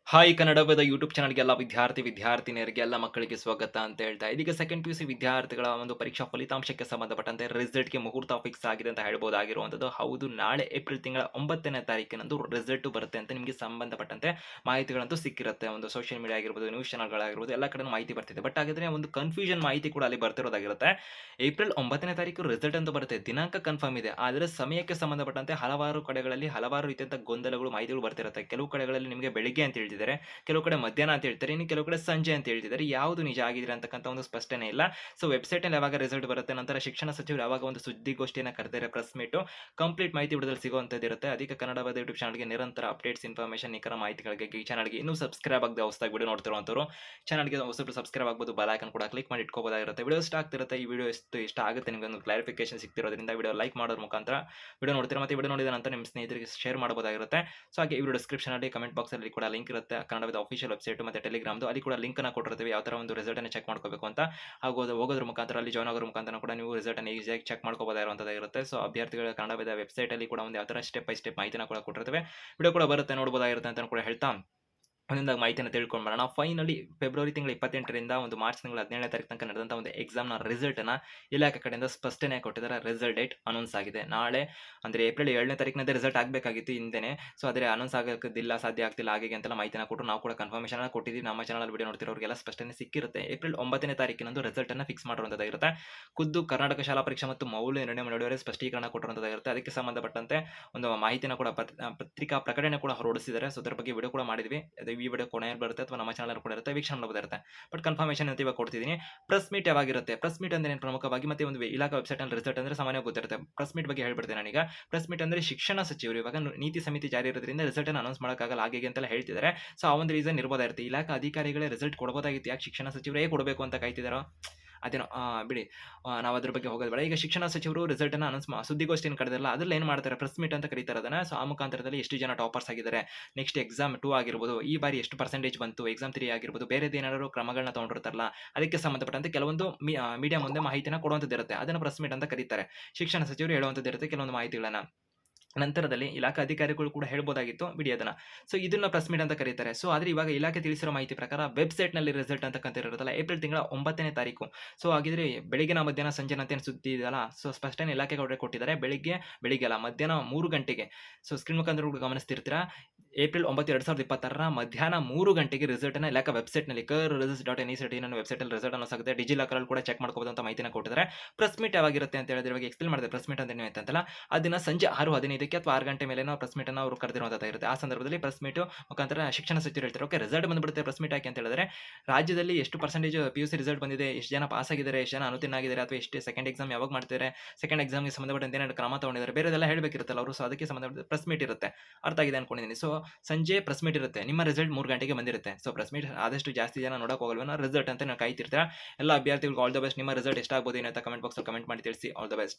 Hi ಕನ್ನಡದ YouTube ಚಾನಲ್‌ಗೆ ಎಲ್ಲ ವಿದ್ಯಾರ್ಥಿನಿಯರಿಗೆ ಎಲ್ಲ ಮಕ್ಕಳಿಗೆ ಸ್ವಾಗತ ಅಂತ ಹೇಳ್ತಾ ಇದೀಗ ಸೆಕೆಂಡ್ ಪಿಯುಸಿ ವಿದ್ಯಾರ್ಥಿಗಳ ಒಂದು ಪರೀಕ್ಷಾ ಫಲಿತಾಂಶಕ್ಕೆ ಸಂಬಂಧಪಟ್ಟಂತೆ ರಿಸಲ್ಟ್‌ಗೆ ಮುಹೂರ್ತ ಫಿಕ್ಸ್ ಆಗಿದೆ ಅಂತ ಹೇಳ್ಬೋದಾಗಿರುವಂಥದ್ದು. ಹೌದು, ನಾಳೆ ಏಪ್ರಿಲ್ ತಿಂಗಳ 9ನೇ ತಾರೀಕಿನಂದು ರಿಸಲ್ಟ್ ಬರುತ್ತೆ ಅಂತ ನಿಮಗೆ ಸಂಬಂಧಪಟ್ಟಂತೆ ಮಾಹಿತಿಗಳಂತೂ ಸಿಕ್ಕಿರುತ್ತೆ. ಒಂದು ಸೋಷಿಯಲ್ ಮೀಡಿಯಾ ಆಗಿರ್ಬೋದು, ನ್ಯೂಸ್ ಚಾನಲ್‌ಗಳಾಗಿರ್ಬೋದು ಎಲ್ಲ ಕಡೆನೂ ಮಾಹಿತಿ ಬರ್ತಿದೆ. ಬಟ್ ಹಾಗಾದ್ರೆ ಒಂದು ಕನ್ಫ್ಯೂಷನ್ ಮಾಹಿತಿ ಕೂಡ ಅಲ್ಲಿ ಬರ್ತಿರೋದಾಗಿರುತ್ತೆ. ಏಪ್ರಿಲ್ 9ನೇ ತಾರೀಕು ರಿಸಲ್ಟ್ ಅಂತ ಬರುತ್ತೆ. ದಿನಾಂಕ ಕನ್ಫರ್ಮ್ ಇದೆ. ಆದರೆ ಸಮಯಕ್ಕೆ ಸಂಬಂಧಪಟ್ಟಂತೆ ಹಲವಾರು ಕಡೆಗಳಲ್ಲಿ ಹಲವಾರು ರೀತಿಯಂತ ಗೊಂದಲಗಳು, ಮಾಹಿತಿಗಳು ಬರ್ತಿರುತ್ತೆ. ಕೆಲವು ಕಡೆಗಳಲ್ಲಿ ನಿಮಗೆ ಬೆಳಿಗ್ಗೆ ಅಂತ ಹೇಳ್ತಿದ್ದಾರೆ. ಕೆಲವು ಕಡೆ ಮಧ್ಯಾಹ್ನ ಅಂತ ಹೇಳ್ತಾರೆ. ಇನ್ನು ಕೆಲವು ಕಡೆ ಸಂಜೆ ಅಂತ ಹೇಳ್ತಿದ್ದಾರೆ. ಯಾವುದು ನಿಜ ಆಗಿದೆ ಅಂತಕ್ಕಂಥ ಒಂದು ಸ್ಪಷ್ಟನೆ ಇಲ್ಲ. ಸೊ ವೆಬ್‌ಸೈಟ್‌ನಲ್ಲಿ ಯಾವಾಗ ರಿಸಲ್ಟ್ ಬರುತ್ತೆ, ನಂತರ ಶಿಕ್ಷಣ ಸಚಿವರು ಯಾವಾಗ ಒಂದು ಸುದ್ದಿಗೋಷ್ಠಿಯನ್ನ ಕರೆದಿದ್ದಾರೆ, ಪ್ರೆಸ್ ಮೀಟು, ಕಂಪ್ಲೀಟ್ ಮಾಹಿತಿ ವಿಡುದಲೆ ಸಿಗುವಂತದ್ದು ಇರುತ್ತೆ. ಅದಕ್ಕೆ ಕನ್ನಡವಾದ ಯೂಟ್ಯೂಬ್ ಚಾನಲ್‌ಗೆ ನಿರಂತರ ಅಪ್ಡೇಟ್ಸ್, ಇನ್ಫಾರ್ಮೇಷನ್, ನಿಖರ ಮಾಹಿತಿಗಳಿಗೆ ಈ ಚಾನಲ್‌ಗೆ ಇನ್ನೂ ಸಬ್ಸ್ಕ್ರೈಬ್ ಆಗದೆ ಹೊಸದಾಗಿ ವಿಡಿಯೋ ನೋಡ್ತಿರುವಂತವರು ಚಾನಲ್‌ಗೆ ಹೊಸಬ್ರು ಸಬ್ಸ್ಕ್ರೈಬ್ ಆಗ್ಬೋದು. ಬೆಲ್ ಐಕಾನ್ ಕೂಡ ಕ್ಲಿಕ್ ಮಾಡಿ ಇಟ್ಕೋಬಹುದಾಗಿರುತ್ತೆ. ವಿಡಿಯೋ ಇಷ್ಟ ಆಗ್ತಿರುತ್ತೆ. ಈ ವಿಡಿಯೋ ಎಷ್ಟು ಇಷ್ಟ ಆಗುತ್ತೆ ನಿಮಗೆ ಒಂದು ಕ್ಲಾರಿಫಿಕೇಶನ್ ಸಿಗ್ತಿರೋದ್ರಿಂದ ವಿಡಿಯೋ ಲೈಕ್ ಮಾಡೋದ್ರ ಮುಖಾಂತರ ವಿಡಿಯೋ ನೋಡ್ತೀರಾ. ಮತ್ತೆ ವಿಡಿಯೋ ನೋಡಿದ ನಂತರ ನಿಮ್ಮ ಸ್ನೇಹಿತರಿಗೆ ಶೇರ್ ಮಾಡಬಹುದಾಗಿರುತ್ತೆ. ಸೊ ಹಾಗೆ ಈ ವಿಡಿಯೋ ಡಿಸ್ಕ್ರಿಪ್ಷನ್ ಅಲ್ಲಿ ಕಮೆಂಟ್ ಬಾಕ್ಸ್ ಅಲ್ಲಿ ಕೂಡ ಲಿಂಕ್ ಇರುತ್ತೆ. ಕನ್ನಡದ ಅಫಿಷಿಯಲ್ ವೆಬ್‌ಸೈಟ್ ಮತ್ತೆ ಟೆಲಿಗ್ರಾಮ್‌ದು ಅಲ್ಲಿ ಕೂಡ ಲಿಂಕ್ ಅನ್ನು ಕೊಟ್ಟಿರ್ತೀವಿ. ಯಾವ ತರ ಒಂದು ರಿಸಲ್ಟ್ ಅನ್ನು ಚೆಕ್ ಮಾಡ್ಕೋಬೇಕು ಅಂತ. ಹಾಗೂ ಅದು ಹೋಗೋದ್ರ ಮುಖಾಂತರ ಅಲ್ಲಿ ಜಾಯಿನ್ ಆಗೋದ್ರ ಮುಖಾಂತರ ಕೂಡ ನೀವು ರಿಸಲ್ಟ್ ಅನ್ನು ಈಸಿಯಾಗಿ ಚೆಕ್ ಮಾಡ್ಕೋಬಹುದಾಗಿರುವಂತದ್ದಾಗಿರುತ್ತೆ. ಸೊ ಅಭ್ಯರ್ಥಿಗಳ ಕನ್ನಡದ ವೆಬ್‌ಸೈಟ್ ಅಲ್ಲಿ ಕೂಡ ಒಂದು ಯಾವ ತರ ಸ್ಟೆಪ್ ಬೈ ಸ್ಟೆಪ್ ಮಾಹಿತಿನ ಕೂಡ ಕೊಟ್ಟಿರ್ತೇವೆ. ವಿಡಿಯೋ ಕೂಡ ಬರುತ್ತೆ, ನೋಡಬಹುದಾಗಿರುತ್ತೆ ಅಂತ ಕೂಡ ಹೇಳ್ತಾ ಒಂದೊಂದಾಗಿ ಮಾಹಿತಿಯನ್ನು ತಿಳ್ಕೊಂಡು ಬರೋಣ. ಫೈನಲಿ ಫೆಬ್ರವರಿ ತಿಂಗಳ 28ರಿಂದ ಒಂದು ಮಾರ್ಚ್ ತಿಂಗಳ 17ನೇ ತಾರೀಕು ತನಕ ನಡೆದಂಥ ಒಂದು ಎಕ್ಸಾಮ್‌ನ ರಿಸಲ್ಟನ್ನ ಇಲಾಖೆ ಕಡೆಯಿಂದ ಸ್ಪಷ್ಟನೆ ಕೊಟ್ಟಿದ್ದಾರೆ. ರಿಸಲ್ಟ್ ಡೇಟ್ ಅನೌನ್ಸ್ ಆಗಿದೆ. ನಾಳೆ ಅಂದ್ರೆ ಏಪ್ರಿಲ್ 7ನೇ ತಾರೀಕಿನಂದೇ ರಿಸಲ್ಟ್ ಆಗಬೇಕಾಗಿತ್ತು ಹಿಂದೆನೆ. ಸೊ ಆದರೆ ಅನೌನ್ಸ್ ಆಗೋದಿಲ್ಲ, ಸಾಧ್ಯ ಆಗ್ತಿಲ್ಲ, ಹಾಗೆ ಅಂತೆಲ್ಲ ಮಾಹಿತಿನ ಕೊಟ್ಟರು. ನಾವು ಕೂಡ ಕನ್ಫರ್ಮೇಷನ್ ಅನ್ನ ಕೊಟ್ಟಿದ್ದೀವಿ. ನಮ್ಮ ಚಾನಲ್ ವಿಡಿಯೋ ನೋಡ್ತಿರೋರಿಗೆಲ್ಲ ಸ್ಪಷ್ಟನೆ ಸಿಕ್ಕಿರುತ್ತೆ. ಏಪ್ರಿಲ್ 9ನೇ ತಾರೀಕಿನಂದು ರಿಸಲ್ಟ್ ಅನ್ನ ಫಿಕ್ಸ್ ಮಾಡಿರುವಂತದ್ದಾಗಿರುತ್ತೆ. ಖುದ್ದು ಕರ್ನಾಟಕ ಶಾಲಾ ಪರೀಕ್ಷಾ ಮತ್ತು ಮೌಲ್ಯ ನಿರ್ಣಯ ಮಂಡಳಿಯವರೇ ಸ್ಪಷ್ಟೀಕರಣ ಕೊಟ್ಟಿರುವಂತದ್ದಾಗಿರುತ್ತೆ. ಅದಕ್ಕೆ ಸಂಬಂಧಪಟ್ಟಂತೆ ಒಂದು ಮಾಹಿತಿನ ಕೂಡ ಪತ್ರಿಕಾ ಪ್ರಕಟಣೆ ಕೂಡ ಹೊರಡಿಸಿದ್ದಾರೆ. ಸೊ ಅದರ ಬಗ್ಗೆ ವಿಡಿಯೋ ಕೂಡ ಮಾಡಿದ್ವಿ. ಅದು ಈ ವಿಡಿಯೋ ಕೊನೆಯಲ್ಲಿ ಬರುತ್ತೆ ಅಥವಾ ನಮ್ಮ ಚಾನಲ್ ಕೂಡ ಇರುತ್ತೆ, ವೀಕ್ಷಣೆ ಮಾಡಬಹುದಿರುತ್ತೆ. ಬಟ್ ಕನ್ಫರ್ಮೇಷನ್ ಅಂತ ಇವಾಗ ಕೊಡ್ತಿದ್ದೀನಿ. ಪ್ರೆಸ್ ಮೀಟ್ ಯಾವಾಗಿರುತ್ತೆ? ಪ್ರೆಸ್ ಮೀಟ್ ಅಂದ್ರೆ ಪ್ರಮುಖವಾಗಿ ಮತ್ತೆ ಒಂದು ಇಲಾಖಾ ವೆಬ್‌ಸೈಟ್ ನಲ್ಲಿ ರಿಸಲ್ಟ್ ಅಂದ್ರೆ ಸಾಮಾನ್ಯವಾಗಿ ಗೊತ್ತಿರುತ್ತೆ. ಪ್ರೆಸ್ ಮೀಟ್ ಬಗ್ಗೆ ಹೇಳ್ಬಿಡ್ತೇನೆ ನಾನೀಗ. ಪ್ರೆಸ್ ಮೀಟ್ ಅಂದ್ರೆ ಶಿಕ್ಷಣ ಸಚಿವರು ಇವಾಗ ನೀತಿ ಸಮಿತಿ ಜಾರಿ ಇರೋದ್ರಿಂದ ರಿಸಲ್ಟ್ ಅನ್ನು ಅನೌನ್ಸ್ ಮಾಡೋಕ್ಕಾಗಲ್ಲ, ಹಾಗೆ ಹೀಗೆ ಅಂತೆಲ್ಲ ಹೇಳ್ತಿದ್ದಾರೆ. ಸೊ ಆ ಒಂದು ರೀಸನ್ ಇರ್ಬೋದಾಗಿರುತ್ತೆ. ಇಲಾಖಾ ಅಧಿಕಾರಿಗಳೇ ರಿಸಲ್ಟ್ ಕೊಡಬಹುದಾಗಿತ್ತು. ಯಾಕೆ ಶಿಕ್ಷಣ ಸಚಿವರೇ ಕೊಡಬೇಕು ಅಂತ ಕಾಯ್ತಿದಾರೋ ಅದೇನೋ ಬಿಡಿ. ನಾವು ಅದ್ರ ಬಗ್ಗೆ ಹೋಗೋದು ಬೇಡ. ಈಗ ಶಿಕ್ಷಣ ಸಚಿವರು ರಿಸಲ್ಟ್ ಅನ್ನ ಅನೌನ್ಸ್ ಸುದ್ದಿಗೋಷ್ಠಿಯನ್ನು ಕರೆದಿರಲ್ಲ, ಅದ್ರಲ್ಲಿ ಏನು ಮಾಡ್ತಾರೆ, ಪ್ರೆಸ್ ಮೀಟ್ ಅಂತ ಕರೀತಾರೆ ಅದನ್ನ. ಸೊ ಆ ಮುಖಾಂತರದಲ್ಲಿ ಎಷ್ಟು ಜನ ಟಾಪರ್ಸ್ ಆಗಿದ್ದಾರೆ, ನೆಕ್ಸ್ಟ್ ಎಕ್ಸಾಮ್ 2 ಆಗಿರ್ಬೋದು, ಈ ಬಾರಿ ಎಷ್ಟು ಪರ್ಸೆಂಟೇಜ್ ಬಂತು, ಎಕ್ಸಾಮ್ 3 ಆಗಿರ್ಬೋದು, ಬೇರೆದೇನಾದ್ರು ಕ್ರಮಗಳನ್ನ ತಗೊಂಡಿರ್ತಾರಲ್ಲ, ಅದಕ್ಕೆ ಸಂಬಂಧಪಟ್ಟಂತೆ ಕೆಲವೊಂದು ಮೀಡಿಯಾ ಮುಂದೆ ಮಾಹಿತಿನ ಕೊಡುವಂಥದ್ದು ಇರುತ್ತೆ. ಅದನ್ನ ಪ್ರೆಸ್ ಮೀಟ್ ಅಂತ ಕರೀತಾರೆ. ಶಿಕ್ಷಣ ಸಚಿವರು ಹೇಳುವಂಥದ್ದು ಇರುತ್ತೆ ಕೆಲವೊಂದು ಮಾಹಿತಿಗಳನ್ನ. ನಂತರದಲ್ಲಿ ಇಲಾಖಾ ಅಧಿಕಾರಿಗಳು ಕೂಡ ಹೇಳ್ಬೋದಾಗಿತ್ತು, ಬಿಡಿ ಅದನ್ನ. ಸೊ ಇದನ್ನ ಪ್ರೆಸ್ ಮೀಟ್ ಅಂತ ಕರೀತಾರೆ. ಸೊ ಆದ್ರೆ ಇವಾಗ ಇಲಾಖೆ ತಿಳಿಸಿರೋ ಮಾಹಿತಿ ಪ್ರಕಾರ ವೆಬ್‌ಸೈಟ್‌ನಲ್ಲಿ ರಿಸಲ್ಟ್ ಅಂತಕ್ಕಂತ ಇರುತ್ತಲ್ಲ, ಏಪ್ರಿಲ್ ತಿಂಗಳ 9ನೇ ತಾರೀಕು. ಸೊ ಹಾಗಿದ್ರೆ ಬೆಳಿಗ್ಗೆನ ಮಧ್ಯಾಹ್ನ ಸಂಜೆನ ಅಂತ ಏನ್ ಸುದ್ದಿ ಇದೆಯಲ್ಲ, ಸೊ ಸ್ಪಷ್ಟನೆ ಇಲಾಖೆಗೌಡರೇ ಕೊಟ್ಟಿದ್ದಾರೆ. ಬೆಳಿಗ್ಗೆ ಅಲ್ಲ, ಮಧ್ಯಾಹ್ನ 3 ಗಂಟೆಗೆ. ಸೊ ಸ್ಕ್ರೀನ್ ಮುಖಾಂತರ ಕೂಡ ಗಮನಿಸ್ತಿರ್ತೀರಾ. ಏಪ್ರಿಲ್ 9, 2026ರ ಮಧ್ಯಾಹ್ನ 3 ಗಂಟೆಗೆ ರಿಸಲ್ಟ್ ಅನ್ನ ಇಲಾಖಾ ವೆಬ್‌ಸೈಟ್‌ನಲ್ಲಿ krizz.nic.in ಅನ್ನೋ ವೆಬ್‌ಸೈಟಲ್ಲಿ ರಿಸಲ್ಟ್ ಅನೌನ್ಸ್ ಆಗುತ್ತೆ. ಡಿಜಿ ಲಾಕರಲ್ಲಿ ಕೂಡ ಚೆಕ್ ಮಾಡ್ಕೋಬಹುದು ಅಂತ ಮಾಹಿತಿನ ಕೊಟ್ಟಿದ್ದಾರೆ. ಪ್ರೆಸ್ ಮೀಟ್ ಯಾವಾಗಿರುತ್ತೆ ಅಂತ ಹೇಳಿದ್ರೆ ಇವಾಗ ಎಕ್ಸ್‌ಪ್ಲೇನ್ ಮಾಡಿದೆ. ಪ್ರೆಸ್ ಮೀಟ್ ಅಂದ್ರೆ ಏನು ಅಂತಲ್ಲ, ಅದನ್ನ ಸಂಜೆ 6:15ಕ್ಕೆ ಅಥವಾ 6 ಗಂಟೆ ಮೇಲೇನೋ ಪ್ರೆಸ್ ಮೀಟ್ ಅನ್ನ ಅವರು ಕರೆದಿರುವಂತದ್ದಾಗಿರುತ್ತೆ. ಆ ಸಂದರ್ಭದಲ್ಲಿ ಪ್ರೆಸ್ ಮೀಟ್ ಮುಖಾಂತರ ಶಿಕ್ಷಣ ಸಚಿವರು ಹೇಳ್ತಾರೆ, ಓಕೆ ರಿಸಲ್ಟ್ ಬಂದ್ಬಿಡುತ್ತೆ, ಪ್ರೆಸ್ ಮೀಟ್ ಯಾಕೆ ಅಂತ ಹೇಳಿದ್ರೆ, ರಾಜ್ಯದಲ್ಲಿ ಎಷ್ಟು ಪರ್ಸೆಂಟೇಜ್ ಪಿಯುಸಿ ರಿಸಲ್ಟ್ ಬಂದಿದೆ, ಎಷ್ಟು ಜನ ಪಾಸ್ ಆಗಿದ್ದಾರೆ, ಎಷ್ಟು ಜನ ಅನುತ್ತೀರ್ಣ ಆಗಿದ್ದಾರೆ, ಅಥವಾ ಎಷ್ಟು ಸೆಕೆಂಡ್ ಎಕ್ಸಾಮ್ ಯಾವಾಗ ಮಾಡ್ತಿದ್ದಾರೆ, ಸೆಕೆಂಡ್ ಎಕ್ಸಾಮ್‌ಗೆ ಸಂಬಂಧಪಟ್ಟಂತೆ ಏನಾದ್ರು ಕ್ರಮ ತಗೊಂಡಿದ್ದಾರೆ, ಬೇರೆದೆಲ್ಲ ಹೇಳಬೇಕಿರುತ್ತಲ್ಲ ಅವರು. ಸೊ ಅದಕ್ಕೆ ಸಂಬಂಧಪಟ್ಟ ಪ್ರೆಸ್ ಮೀಟ್ ಇರುತ್ತೆ. ಅರ್ಥ ಆಗಿದೆ ಅನ್ಕೊಂಡಿದ್ದೀನಿ. ಸೊ ಸಂಜೆ ಪ್ರೆಸ್ ಮೀಟ್ ಇರುತ್ತೆ. ನಿಮ್ಮ ರಿಸಲ್ಟ್ 3 ಗಂಟೆಗೆ ಬಂದಿರುತ್ತೆ. ಸೊ ಪ್ರೆಸ್ ಮೀಟ್ ಆದಷ್ಟು ಜಾಸ್ತಿ ಜನ ನೋಡಕ್ ಹೋಗಲ್ವೇನೋ, ರಿಸಲ್ಟ್ ಅಂತ ನಾವು ಕಾಯ್ತಿರ್ತೀರಾ. ಎಲ್ಲ ಅಭ್ಯರ್ಥಿಗಳಿಗೆ ಆಲ್ ದ ಬೆಸ್ಟ್. ನಿಮ್ಮ ರಿಸಲ್ಟ್ ಎಷ್ಟಾಗಬಹುದು ಏನು ಅಂತ ಕಮೆಂಟ್ ಬಾಕ್ಸ್ ಅಲ್ಲಿ ಕಮೆಂಟ್ ಮಾಡಿ ತಿಳಿಸಿ. All the best.